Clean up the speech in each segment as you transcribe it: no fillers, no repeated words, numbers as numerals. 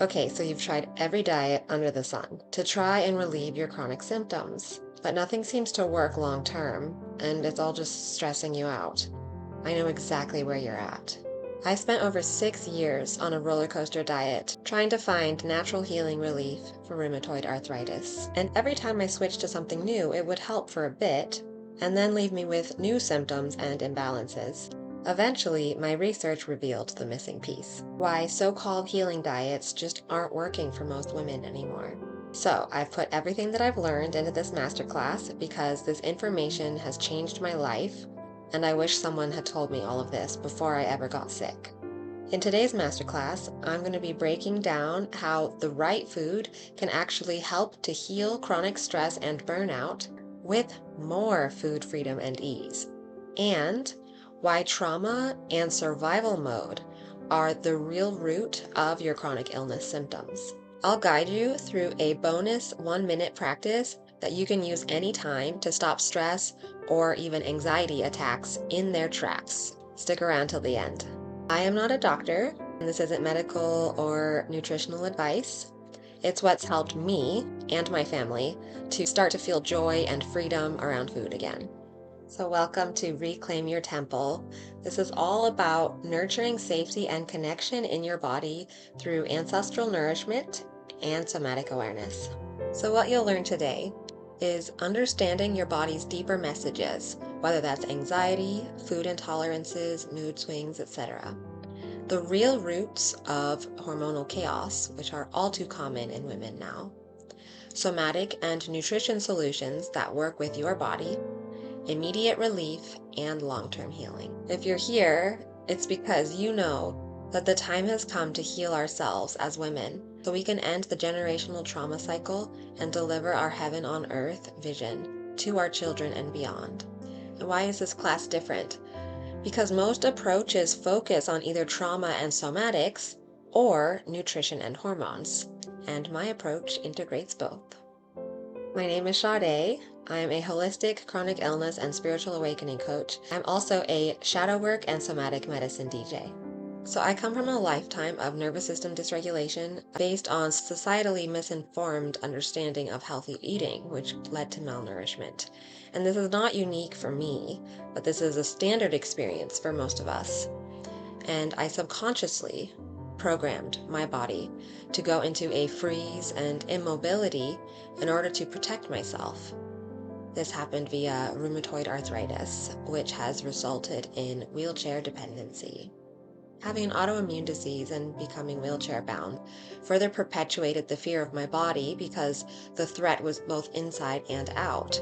Okay, so you've tried every diet under the sun to try and relieve your chronic symptoms, but nothing seems to work long term, and it's all just stressing you out. I know exactly where you're at. I spent over 6 years on a roller coaster diet trying to find natural healing relief for rheumatoid arthritis. And every time I switched to something new, it would help for a bit and then leave me with new symptoms and imbalances. Eventually, my research revealed the missing piece: why so-called healing diets just aren't working for most women anymore. So I've put everything that I've learned into this masterclass because this information has changed my life, and I wish someone had told me all of this before I ever got sick. In today's masterclass, I'm going to be breaking down how the right food can actually help to heal chronic stress and burnout with more food freedom and ease, and why trauma and survival mode are the real root of your chronic illness symptoms. I'll guide you through a bonus 1-minute practice that you can use anytime to stop stress or even anxiety attacks in their tracks. Stick around till the end. I am not a doctor, and this isn't medical or nutritional advice. It's what's helped me and my family to start to feel joy and freedom around food again. So welcome to Reclaim Your Temple. This is all about nurturing safety and connection in your body through ancestral nourishment and somatic awareness. So what you'll learn today is understanding your body's deeper messages, whether that's anxiety, food intolerances, mood swings, etc. The real roots of hormonal chaos, which are all too common in women now. Somatic and nutrition solutions that work with your body, immediate relief, and long-term healing. If you're here, it's because you know that the time has come to heal ourselves as women so we can end the generational trauma cycle and deliver our heaven on earth vision to our children and beyond. And why is this class different? Because most approaches focus on either trauma and somatics or nutrition and hormones, and my approach integrates both. My name is Sade. I am a holistic chronic illness and spiritual awakening coach. I'm also a shadow work and somatic medicine DJ. So I come from a lifetime of nervous system dysregulation based on societally misinformed understanding of healthy eating, which led to malnourishment. And this is not unique for me, but this is a standard experience for most of us. And I subconsciously programmed my body to go into a freeze and immobility in order to protect myself. This happened via rheumatoid arthritis, which has resulted in wheelchair dependency. Having an autoimmune disease and becoming wheelchair bound further perpetuated the fear of my body because the threat was both inside and out.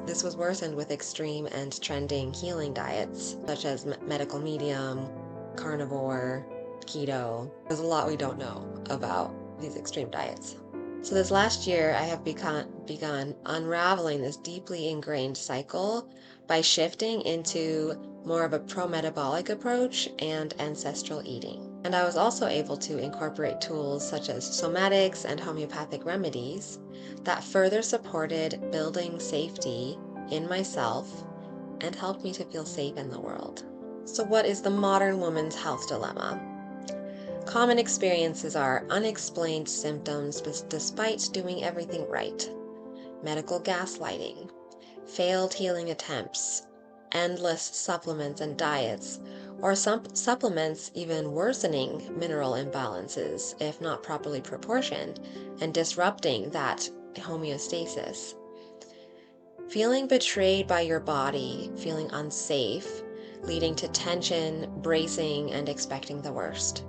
This was worsened with extreme and trending healing diets, such as medical medium, carnivore, keto. There's a lot we don't know about these extreme diets. So this last year, I have begun unraveling this deeply ingrained cycle by shifting into more of a pro-metabolic approach and ancestral eating. And I was also able to incorporate tools such as somatics and homeopathic remedies that further supported building safety in myself and helped me to feel safe in the world. So what is the modern woman's health dilemma? Common experiences are unexplained symptoms despite doing everything right, medical gaslighting, failed healing attempts, endless supplements and diets, or some supplements even worsening mineral imbalances if not properly proportioned and disrupting that homeostasis. Feeling betrayed by your body, feeling unsafe, leading to tension, bracing, and expecting the worst.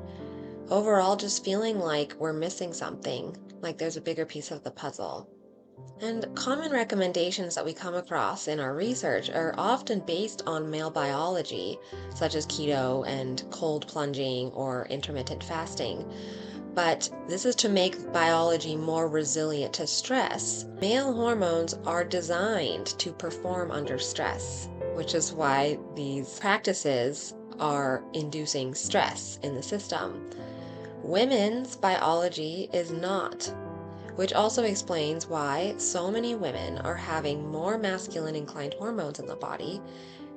Overall, just feeling like we're missing something, like there's a bigger piece of the puzzle. And common recommendations that we come across in our research are often based on male biology, such as keto and cold plunging or intermittent fasting. But this is to make biology more resilient to stress. Male hormones are designed to perform under stress, which is why these practices are inducing stress in the system. Women's biology is not, which also explains why so many women are having more masculine inclined hormones in the body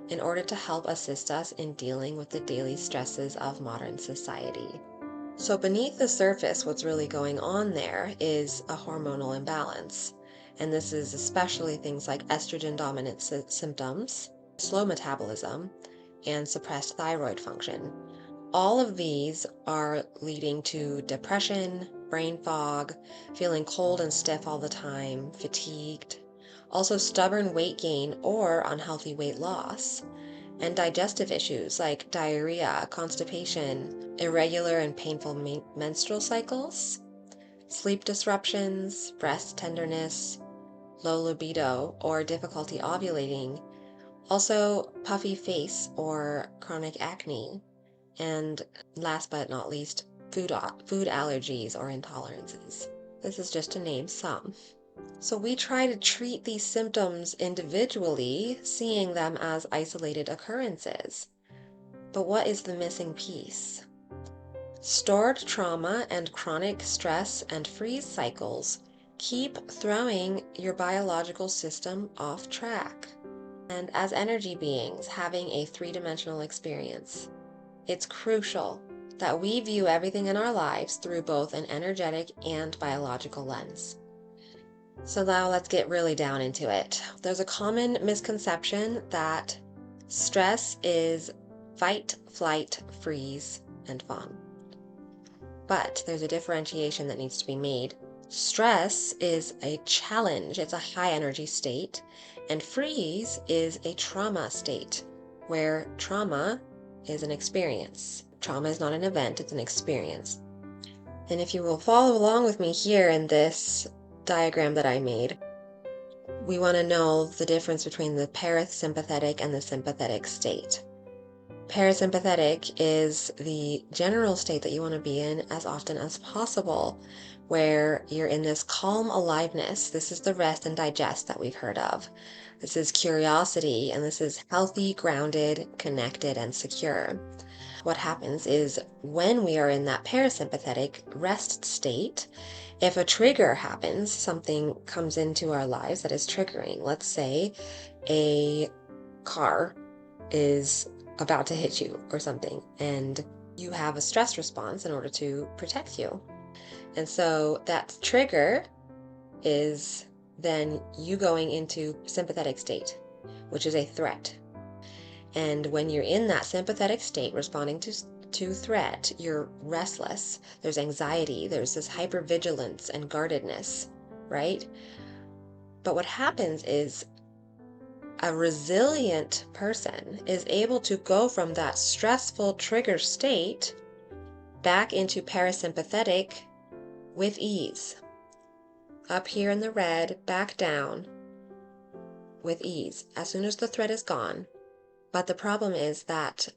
in order to help assist us in dealing with the daily stresses of modern society. So beneath the surface, what's really going on there is a hormonal imbalance. And this is especially things like estrogen dominant symptoms, slow metabolism, and suppressed thyroid function. All of these are leading to depression, brain fog, feeling cold and stiff all the time, fatigued, also stubborn weight gain or unhealthy weight loss, and digestive issues like diarrhea, constipation, irregular and painful menstrual cycles, sleep disruptions, breast tenderness, low libido, or difficulty ovulating, also puffy face or chronic acne, and last but not least, food allergies or intolerances. This is just to name some. So we try to treat these symptoms individually, seeing them as isolated occurrences. But what is the missing piece? Stored trauma and chronic stress and freeze cycles keep throwing your biological system off track. And as energy beings having a three-dimensional experience, it's crucial that we view everything in our lives through both an energetic and biological lens. So now let's get really down into it. There's a common misconception that stress is fight, flight, freeze, and fawn. But there's a differentiation that needs to be made. Stress is a challenge, it's a high energy state, and freeze is a trauma state, where trauma is an experience. Trauma is not an event, it's an experience. And if you will follow along with me here in this diagram that I made, we want to know the difference between the parasympathetic and the sympathetic state. Parasympathetic is the general state that you want to be in as often as possible, where you're in this calm aliveness. This is the rest and digest that we've heard of. This is curiosity, and this is healthy, grounded, connected, and secure. What happens is when we are in that parasympathetic rest state, if a trigger happens, something comes into our lives that is triggering. Let's say a car is about to hit you or something, and you have a stress response in order to protect you. And so that trigger is then you going into sympathetic state, which is a threat. And when you're in that sympathetic state responding to threat, you're restless, there's anxiety, there's this hypervigilance and guardedness, right? But what happens is a resilient person is able to go from that stressful trigger state back into parasympathetic with ease. Up here in the red, back down with ease as soon as the threat is gone. But the problem is that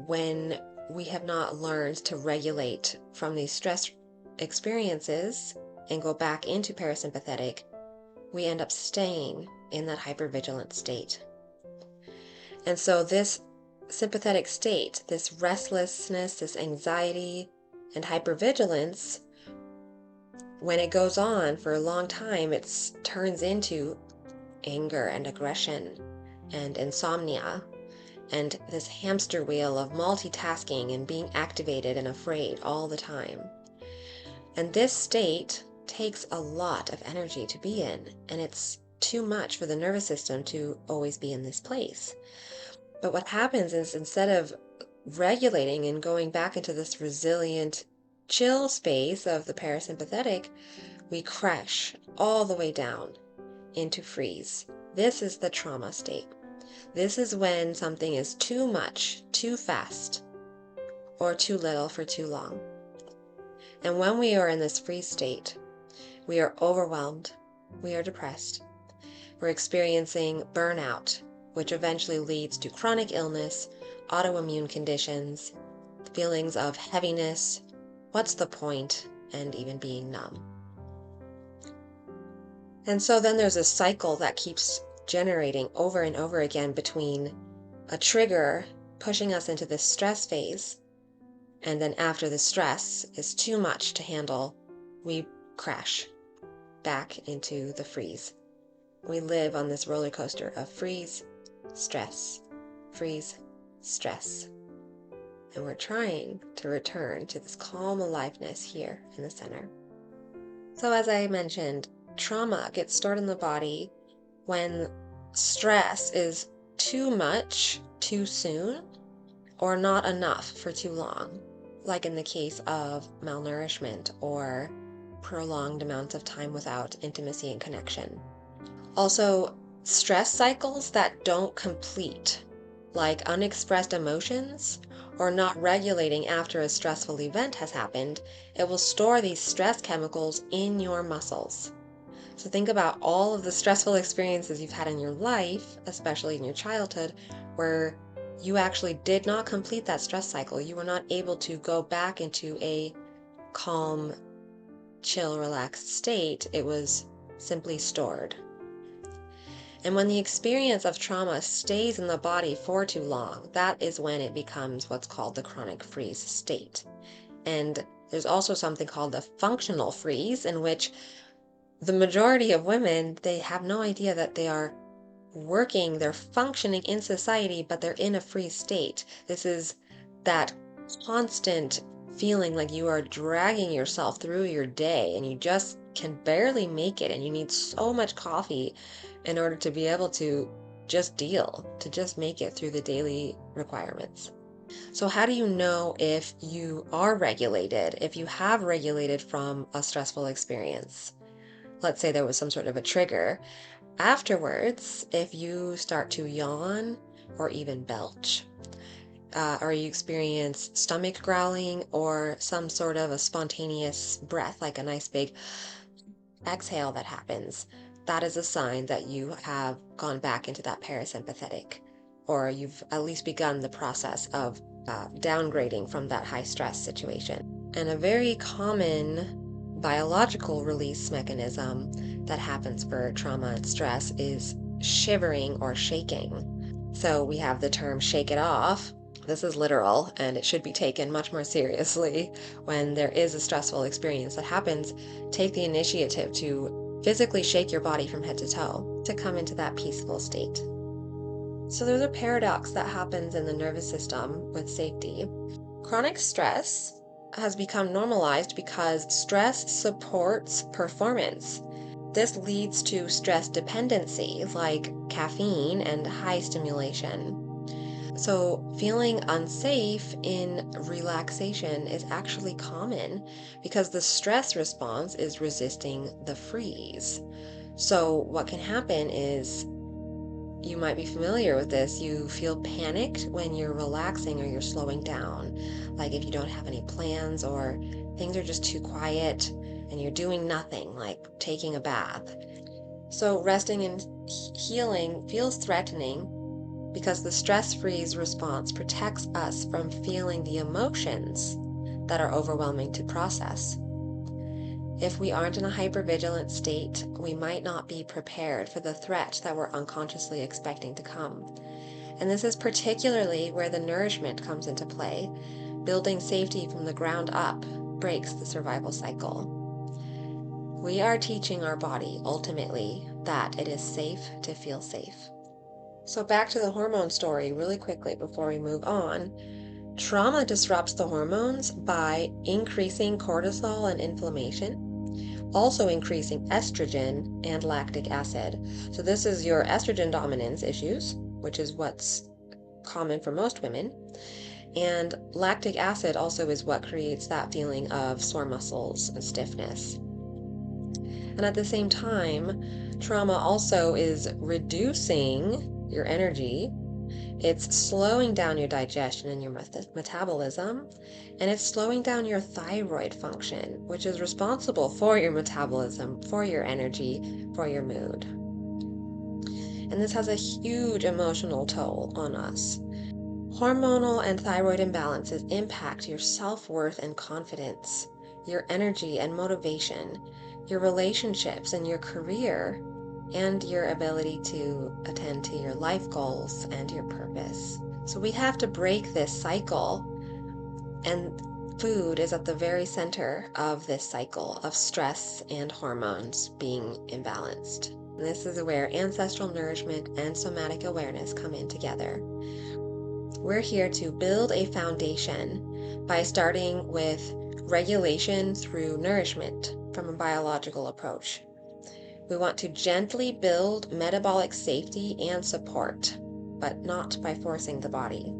when we have not learned to regulate from these stress experiences and go back into parasympathetic, we end up staying in that hypervigilant state. And so this sympathetic state, this restlessness, this anxiety, and hypervigilance, when it goes on for a long time, it turns into anger and aggression and insomnia, and this hamster wheel of multitasking and being activated and afraid all the time. And this state takes a lot of energy to be in, and it's too much for the nervous system to always be in this place. But what happens is instead of regulating and going back into this resilient, chill space of the parasympathetic, we crash all the way down into freeze. This is the trauma state. This is when something is too much, too fast, or too little for too long. And when we are in this freeze state, we are overwhelmed, we are depressed, we're experiencing burnout, which eventually leads to chronic illness, autoimmune conditions, feelings of heaviness, what's the point, and even being numb. And so then there's a cycle that keeps generating over and over again between a trigger pushing us into this stress phase, and then after the stress is too much to handle, we crash back into the freeze. We live on this roller coaster of freeze, stress, freeze, stress. And we're trying to return to this calm aliveness here in the center. So as I mentioned, trauma gets stored in the body when stress is too much too soon or not enough for too long, like in the case of malnourishment or prolonged amounts of time without intimacy and connection. Also, stress cycles that don't complete, like unexpressed emotions or not regulating after a stressful event has happened, it will store these stress chemicals in your muscles. So think about all of the stressful experiences you've had in your life, especially in your childhood, where you actually did not complete that stress cycle. You were not able to go back into a calm, chill, relaxed state. It was simply stored. And when the experience of trauma stays in the body for too long, that is when it becomes what's called the chronic freeze state. And there's also something called the functional freeze, in which the majority of women, they have no idea that they are working, they're functioning in society, but they're in a freeze state. This is that constant feeling like you are dragging yourself through your day and you just can barely make it, and you need so much coffee in order to be able to just make it through the daily requirements. So how do you know if you are regulated, if you have regulated from a stressful experience? Let's say there was some sort of a trigger. Afterwards, if you start to yawn or even belch, or you experience stomach growling or some sort of a spontaneous breath, like a nice big exhale that happens, that is a sign that you have gone back into that parasympathetic, or you've at least begun the process of downgrading from that high stress situation. And a very common biological release mechanism that happens for trauma and stress is shivering or shaking. So we have the term shake it off. This is literal, and it should be taken much more seriously when there is a stressful experience that happens. Take the initiative to physically shake your body from head to toe to come into that peaceful state. So there's a paradox that happens in the nervous system with safety. Chronic stress has become normalized because stress supports performance. This leads to stress dependency, like caffeine and high stimulation. So feeling unsafe in relaxation is actually common because the stress response is resisting the freeze. So what can happen is, you might be familiar with this, you feel panicked when you're relaxing or you're slowing down, like if you don't have any plans or things are just too quiet and you're doing nothing, like taking a bath. So resting and healing feels threatening because the stress freeze response protects us from feeling the emotions that are overwhelming to process. If we aren't in a hypervigilant state, we might not be prepared for the threat that we're unconsciously expecting to come. And this is particularly where the nourishment comes into play. Building safety from the ground up breaks the survival cycle. We are teaching our body, ultimately, that it is safe to feel safe. So back to the hormone story really quickly before we move on. Trauma disrupts the hormones by increasing cortisol and inflammation, also increasing estrogen and lactic acid. So this is your estrogen dominance issues, which is what's common for most women. And lactic acid also is what creates that feeling of sore muscles and stiffness. And at the same time, trauma also is reducing your energy. It's slowing down your digestion and your metabolism, and it's slowing down your thyroid function, which is responsible for your metabolism, for your energy, for your mood. And this has a huge emotional toll on us. Hormonal and thyroid imbalances impact your self-worth and confidence, your energy and motivation, your relationships and your career, and your ability to attend to your life goals and your purpose. So we have to break this cycle, and food is at the very center of this cycle of stress and hormones being imbalanced. And this is where ancestral nourishment and somatic awareness come in together. We're here to build a foundation by starting with regulation through nourishment from a biological approach. We want to gently build metabolic safety and support, but not by forcing the body.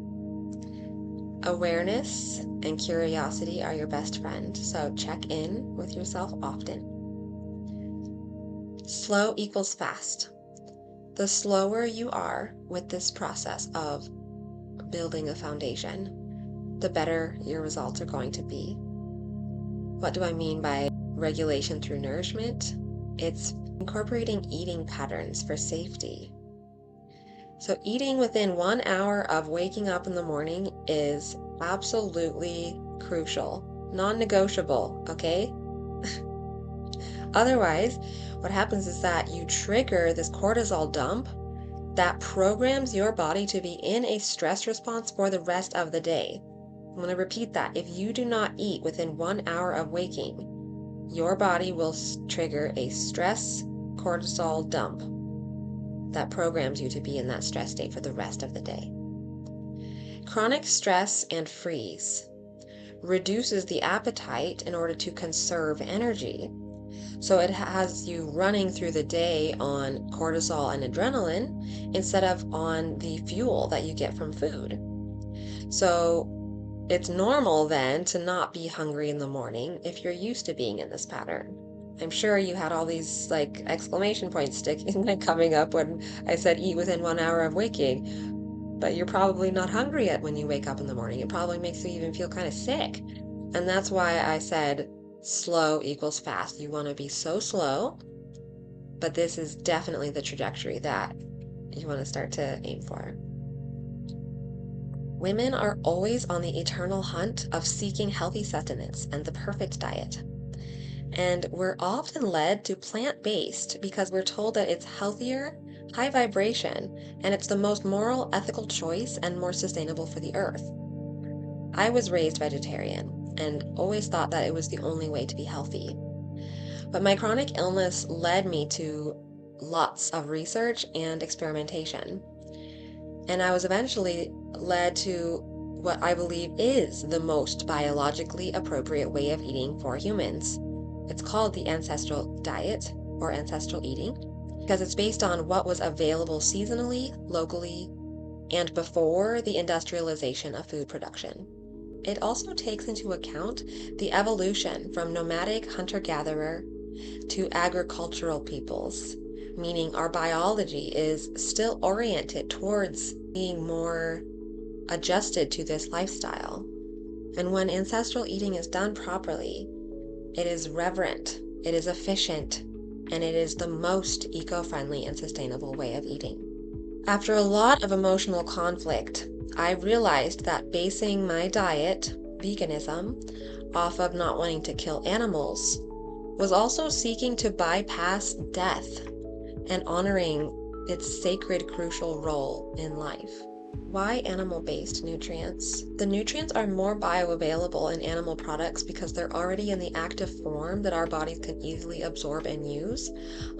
Awareness and curiosity are your best friend, so check in with yourself often. Slow equals fast. The slower you are with this process of building a foundation, the better your results are going to be. What do I mean by regulation through nourishment? It's incorporating eating patterns for safety. So eating within 1 hour of waking up in the morning is absolutely crucial, non-negotiable, okay? Otherwise, what happens is that you trigger this cortisol dump that programs your body to be in a stress response for the rest of the day. I'm going to repeat that. If you do not eat within 1 hour of waking, your body will trigger a stress cortisol dump that programs you to be in that stress state for the rest of the day. Chronic stress and freeze reduces the appetite in order to conserve energy. So it has you running through the day on cortisol and adrenaline instead of on the fuel that you get from food. So it's normal then to not be hungry in the morning if you're used to being in this pattern. I'm sure you had all these exclamation points coming up when I said eat within 1 hour of waking, but you're probably not hungry yet when you wake up in the morning. It probably makes you even feel kind of sick. And that's why I said slow equals fast. You want to be so slow, but this is definitely the trajectory that you want to start to aim for. Women are always on the eternal hunt of seeking healthy sustenance and the perfect diet. And we're often led to plant-based because we're told that it's healthier, high vibration, and it's the most moral, ethical choice and more sustainable for the earth. I was raised vegetarian and always thought that it was the only way to be healthy. But my chronic illness led me to lots of research and experimentation. And I was eventually led to what I believe is the most biologically appropriate way of eating for humans. It's called the ancestral diet or ancestral eating because it's based on what was available seasonally, locally, and before the industrialization of food production. It also takes into account the evolution from nomadic hunter-gatherer to agricultural peoples, meaning our biology is still oriented towards being more adjusted to this lifestyle. And when ancestral eating is done properly, it is reverent, it is efficient, and it is the most eco-friendly and sustainable way of eating. After a lot of emotional conflict, I realized that basing my diet, veganism, off of not wanting to kill animals was also seeking to bypass death and honoring its sacred, crucial role in life. Why animal-based nutrients? The nutrients are more bioavailable in animal products because they're already in the active form that our bodies can easily absorb and use.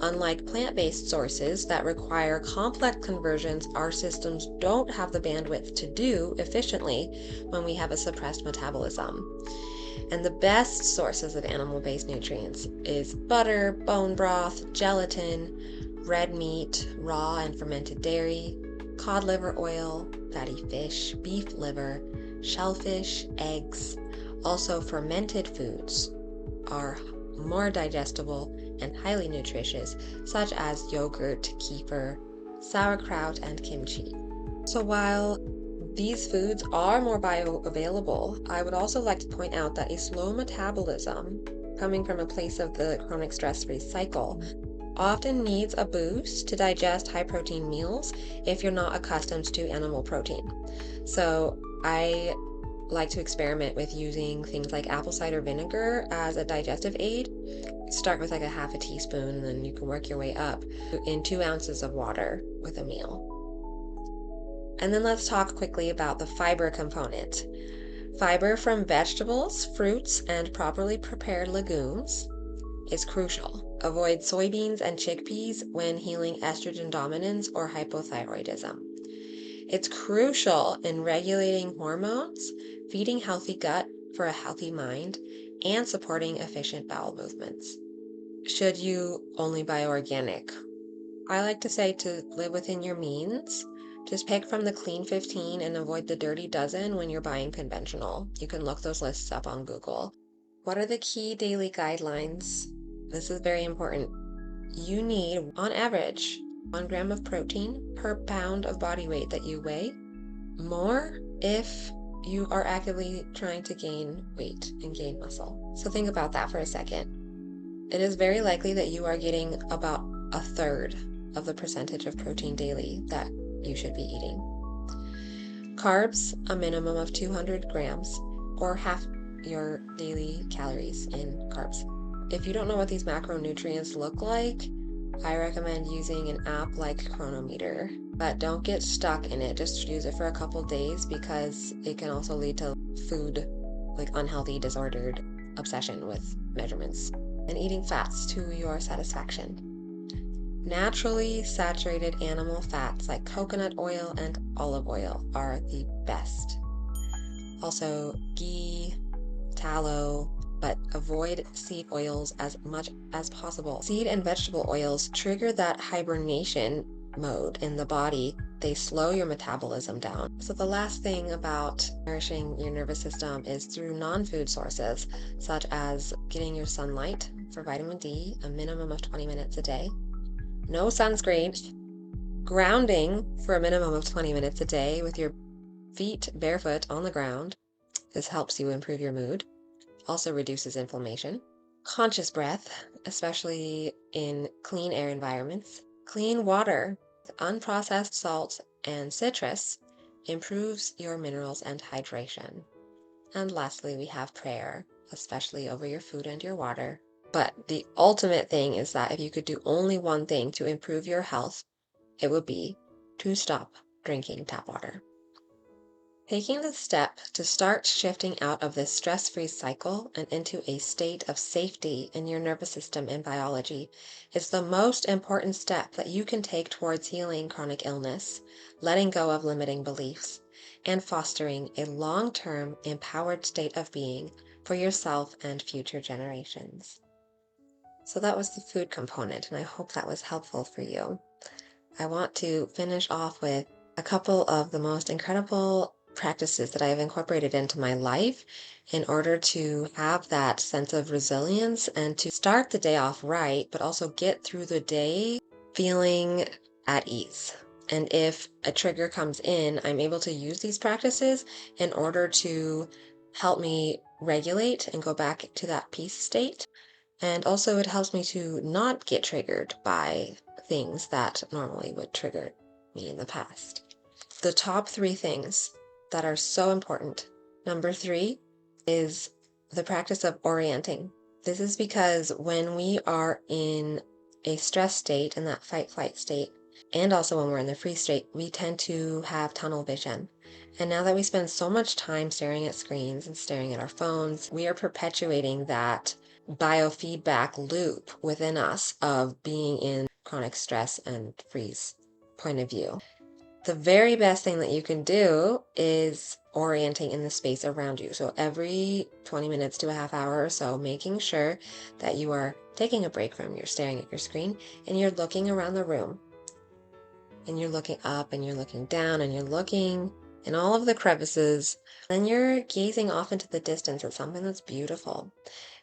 Unlike plant-based sources that require complex conversions, our systems don't have the bandwidth to do efficiently when we have a suppressed metabolism. And the best sources of animal-based nutrients is butter, bone broth, gelatin, red meat, raw and fermented dairy, cod liver oil, fatty fish, beef liver, shellfish, eggs. Also, fermented foods are more digestible and highly nutritious, such as yogurt, kefir, sauerkraut, and kimchi. So while these foods are more bioavailable, I would also like to point out that a slow metabolism, coming from a place of the chronic stress-free cycle, often needs a boost to digest high-protein meals if you're not accustomed to animal protein. So I like to experiment with using things like apple cider vinegar as a digestive aid. Start with like a half a teaspoon, and then you can work your way up in 2 ounces of water with a meal. And then let's talk quickly about the fiber component. Fiber from vegetables, fruits, and properly prepared legumes is crucial. Avoid soybeans and chickpeas when healing estrogen dominance or hypothyroidism. It's crucial in regulating hormones, feeding healthy gut for a healthy mind, and supporting efficient bowel movements. Should you only buy organic? I like to say to live within your means. Just pick from the clean 15 and avoid the dirty dozen when you're buying conventional. You can look those lists up on Google. What are the key daily guidelines? This is very important. You need, on average, 1 gram of protein per pound of body weight that you weigh. More if you are actively trying to gain weight and gain muscle. So think about that for a second. It is very likely that you are getting about a third of the percentage of protein daily that you should be eating. Carbs, a minimum of 200 grams, or half your daily calories in carbs. If you don't know what these macronutrients look like, I recommend using an app like Chronometer, but don't get stuck in it. Just use it for a couple days because it can also lead to food, like unhealthy, disordered obsession with measurements and eating fats to your satisfaction. Naturally saturated animal fats like coconut oil and olive oil are the best. Also, ghee, tallow, but avoid seed oils as much as possible. Seed and vegetable oils trigger that hibernation mode in the body. They slow your metabolism down. So the last thing about nourishing your nervous system is through non-food sources, such as getting your sunlight for vitamin D, a minimum of 20 minutes a day, no sunscreen, grounding for a minimum of 20 minutes a day with your feet barefoot on the ground. This helps you improve your mood, also reduces inflammation. Conscious breath, especially in clean air environments. Clean water, unprocessed salt and citrus improves your minerals and hydration. And lastly, we have prayer, especially over your food and your water. But the ultimate thing is that if you could do only one thing to improve your health, it would be to stop drinking tap water. Taking the step to start shifting out of this stress-free cycle and into a state of safety in your nervous system and biology is the most important step that you can take towards healing chronic illness, letting go of limiting beliefs, and fostering a long-term empowered state of being for yourself and future generations. So that was the food component, and I hope that was helpful for you. I want to finish off with a couple of the most incredible practices that I've incorporated into my life in order to have that sense of resilience and to start the day off right, but also get through the day feeling at ease. And if a trigger comes in, I'm able to use these practices in order to help me regulate and go back to that peace state. And also it helps me to not get triggered by things that normally would trigger me in the past. The top 3 things that are so important. Number 3 is the practice of orienting. This is because when we are in a stress state, in that fight-flight state, and also when we're in the freeze state, we tend to have tunnel vision. And now that we spend so much time staring at screens and staring at our phones, we are perpetuating that biofeedback loop within us of being in chronic stress and freeze point of view. The very best thing that you can do is orienting in the space around you. So every 20 minutes to a half hour or so, making sure that you are taking a break from your staring at your screen and you're looking around the room. And you're looking up and you're looking down and you're looking in all of the crevices. Then you're gazing off into the distance at something that's beautiful.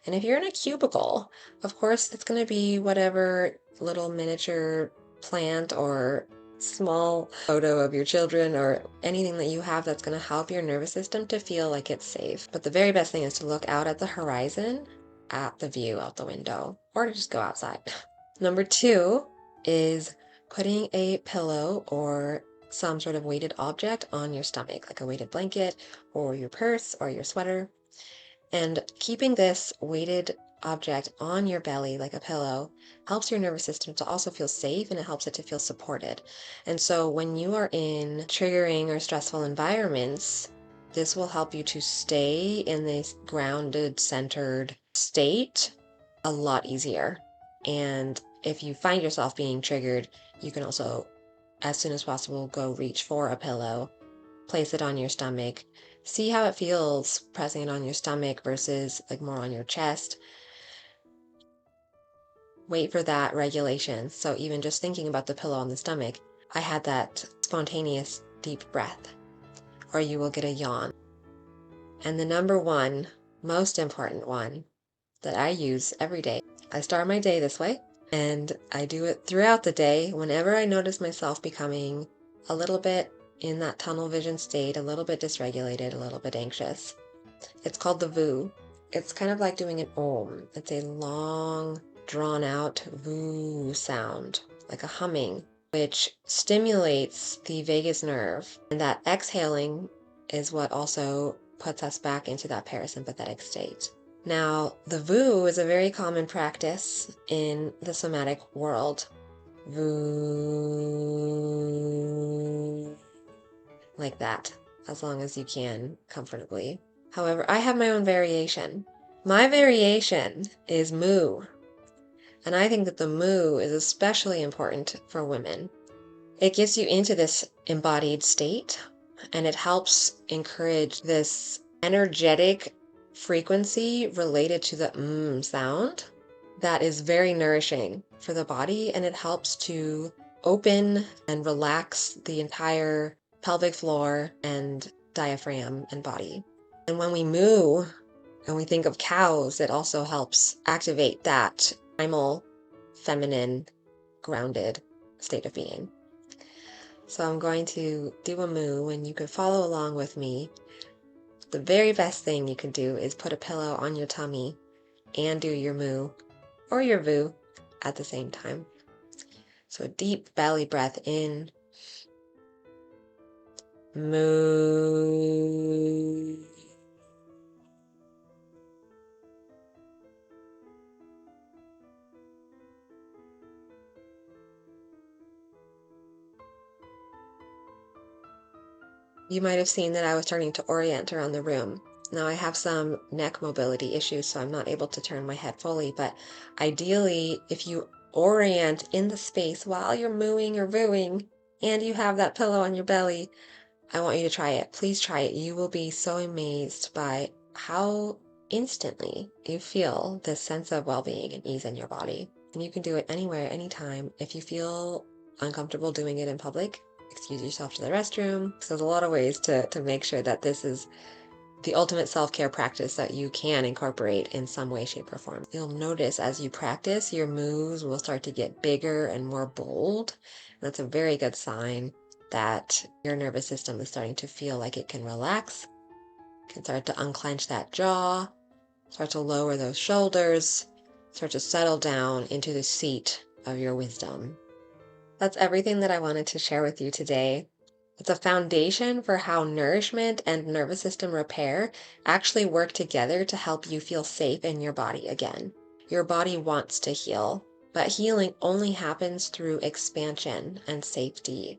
And if you're in a cubicle, of course, it's going to be whatever little miniature plant or small photo of your children or anything that you have that's going to help your nervous system to feel like it's safe. But the very best thing is to look out at the horizon, at the view out the window, or to just go outside. Number 2 is putting a pillow or some sort of weighted object on your stomach, like a weighted blanket or your purse or your sweater. And keeping this weighted object on your belly like a pillow helps your nervous system to also feel safe and it helps it to feel supported. And so when you are in triggering or stressful environments, this will help you to stay in this grounded, centered state a lot easier. And if you find yourself being triggered, you can also as soon as possible, go reach for a pillow, place it on your stomach, see how it feels pressing it on your stomach versus like more on your chest. Wait for that regulation. So even just thinking about the pillow on the stomach, I had that spontaneous deep breath, or you will get a yawn. And the number one, most important one that I use every day, I start my day this way, and I do it throughout the day whenever I notice myself becoming a little bit in that tunnel vision state, a little bit dysregulated, a little bit anxious. It's called the VOO. It's kind of like doing an Om. It's a long, drawn out VOO sound, like a humming, which stimulates the vagus nerve. And that exhaling is what also puts us back into that parasympathetic state. Now, the VOO is a very common practice in the somatic world. VOO, like that, as long as you can comfortably. However, I have my own variation. My variation is moo, and I think that the moo is especially important for women. It gets you into this embodied state, and it helps encourage this energetic frequency related to the sound that is very nourishing for the body, and it helps to open and relax the entire pelvic floor and diaphragm and body. And when we moo and we think of cows, it also helps activate that primal, feminine, grounded state of being. So I'm going to do a moo, and you can follow along with me. The very best thing you can do is put a pillow on your tummy and do your moo or your VOO at the same time. So a deep belly breath in, moo. You might have seen that I was starting to orient around the room. Now I have some neck mobility issues, so I'm not able to turn my head fully, but ideally, if you orient in the space while you're mooing or VOOing and you have that pillow on your belly, I want you to try it. Please try it. You will be so amazed by how instantly you feel this sense of well-being and ease in your body. And you can do it anywhere, anytime. If you feel uncomfortable doing it in public, excuse yourself to the restroom. So there's a lot of ways to make sure that this is the ultimate self-care practice that you can incorporate in some way, shape, or form. You'll notice as you practice, your moves will start to get bigger and more bold. That's a very good sign that your nervous system is starting to feel like it can relax, can start to unclench that jaw, start to lower those shoulders, start to settle down into the seat of your wisdom. That's everything that I wanted to share with you today. It's a foundation for how nourishment and nervous system repair actually work together to help you feel safe in your body again. Your body wants to heal, but healing only happens through expansion and safety.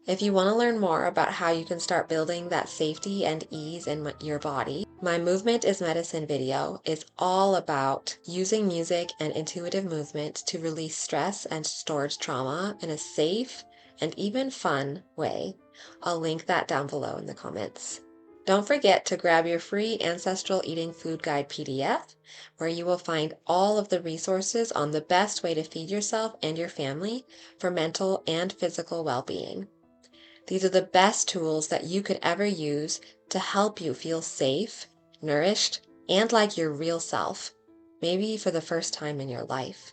If you want to learn more about how you can start building that safety and ease in your body, my Movement is Medicine video is all about using music and intuitive movement to release stress and stored trauma in a safe and even fun way. I'll link that down below in the comments. Don't forget to grab your free Ancestral Eating Food Guide PDF, where you will find all of the resources on the best way to feed yourself and your family for mental and physical well-being. These are the best tools that you could ever use to help you feel safe, nourished, and like your real self, maybe for the first time in your life.